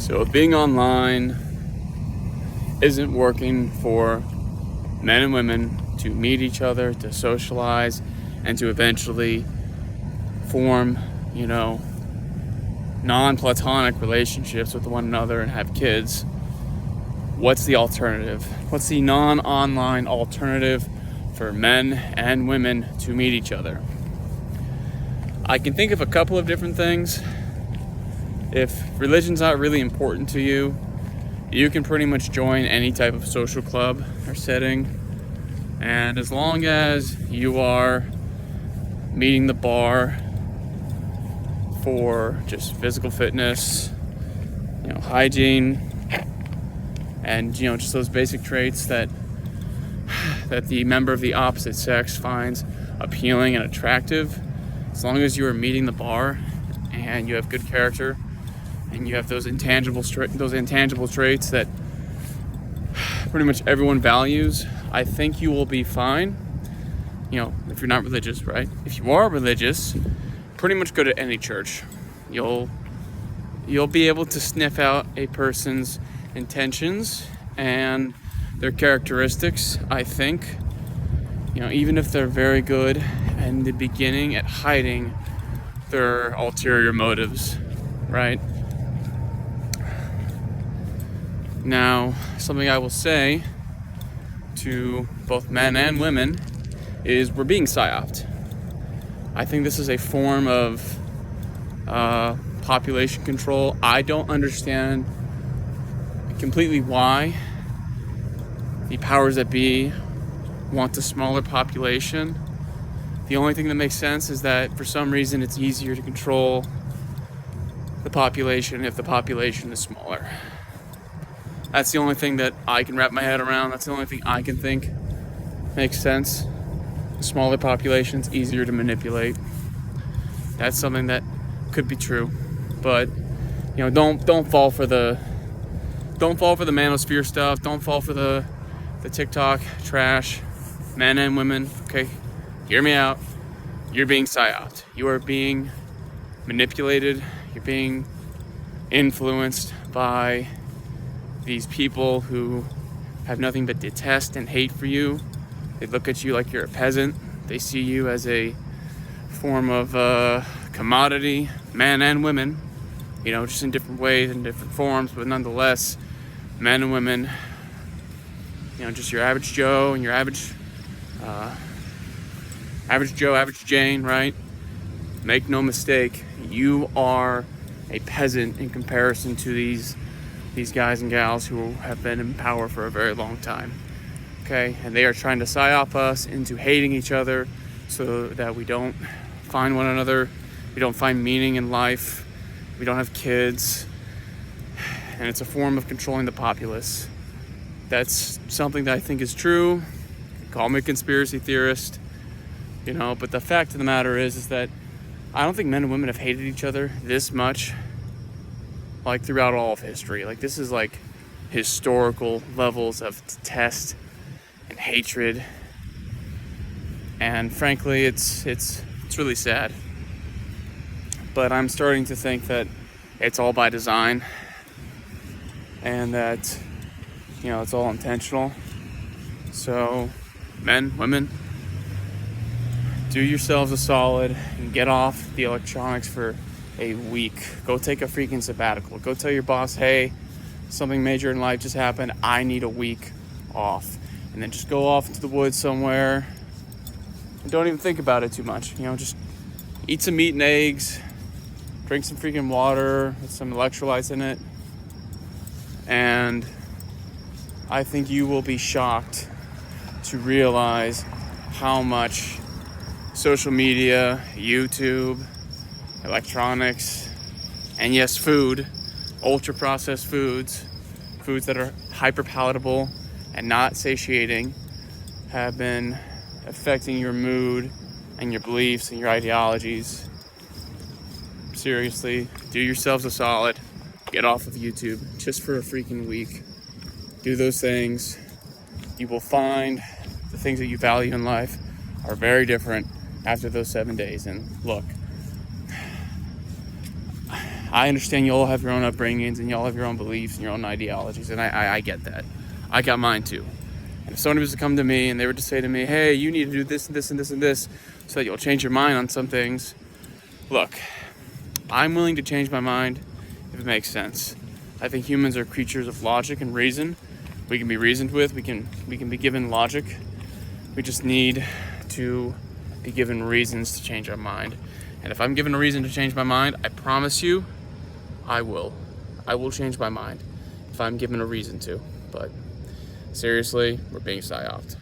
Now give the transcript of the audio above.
So if being online isn't working for men and women to meet each other, to socialize, and to eventually form, non-platonic relationships with one another and have kids, what's the alternative? What's the non-online alternative for men and women to meet each other? I can think of a couple of different things. If religion's not really important to you, you can pretty much join any type of social club or setting. And as long as you are meeting the bar for just physical fitness, hygiene, and just those basic traits that the member of the opposite sex finds appealing and attractive, as long as you are meeting the bar and you have good character and you have those intangible traits that pretty much everyone values, I think you will be fine. If you're not religious, right? If you are religious, pretty much go to any church. You'll be able to sniff out a person's intentions and their characteristics, I think. Even if they're very good in the beginning at hiding their ulterior motives, right? Now, something I will say to both men and women is we're being psyoped. I think this is a form of population control. I don't understand completely why the powers that be want a smaller population. The only thing that makes sense is that for some reason it's easier to control the population if the population is smaller. That's the only thing that I can wrap my head around. That's the only thing I can think makes sense. Smaller populations, easier to manipulate. That's something that could be true, but don't fall for the manosphere stuff. Don't fall for the TikTok trash. Men and women, okay, hear me out. You're being psyoped. You are being manipulated. You're being influenced by these people who have nothing but detest and hate for you. They look at you like you're a peasant. They see you as a form of commodity, men and women, just in different ways and different forms, but nonetheless, men and women, just your average Joe and your average Joe, average Jane, right? Make no mistake, you are a peasant in comparison to these guys and gals who have been in power for a very long time. Okay, and they are trying to psyop us into hating each other so that we don't find one another, we don't find meaning in life, we don't have kids, and it's a form of controlling the populace. That's something that I think is true. Call me a conspiracy theorist, but the fact of the matter is that I don't think men and women have hated each other this much, like throughout all of history. Like this is like historical levels of detest and hatred, and frankly it's really sad. But I'm starting to think that it's all by design and that it's all intentional. So men, women, do yourselves a solid and get off the electronics for a week. Go take a freaking sabbatical. Go tell your boss, hey, something major in life just happened, I need a week off. And then just go off into the woods somewhere and don't even think about it too much. Just eat some meat and eggs, drink some freaking water with some electrolytes in it, and I think you will be shocked to realize how much social media, YouTube, electronics, and yes, food, ultra processed foods that are hyper palatable and not satiating, have been affecting your mood and your beliefs and your ideologies. Seriously, do yourselves a solid. Get off of YouTube just for a freaking week. Do those things. You will find the things that you value in life are very different after those 7 days. And look, I understand you all have your own upbringings and you all have your own beliefs and your own ideologies, and I get that. I got mine too. And if somebody was to come to me and they were to say to me, hey, you need to do this and this and this and this so that you'll change your mind on some things, look, I'm willing to change my mind if it makes sense. I think humans are creatures of logic and reason. We can be reasoned with, we can be given logic. We just need to be given reasons to change our mind. And if I'm given a reason to change my mind, I promise you, I will. I will change my mind if I'm given a reason to. But seriously, we're being psyoped.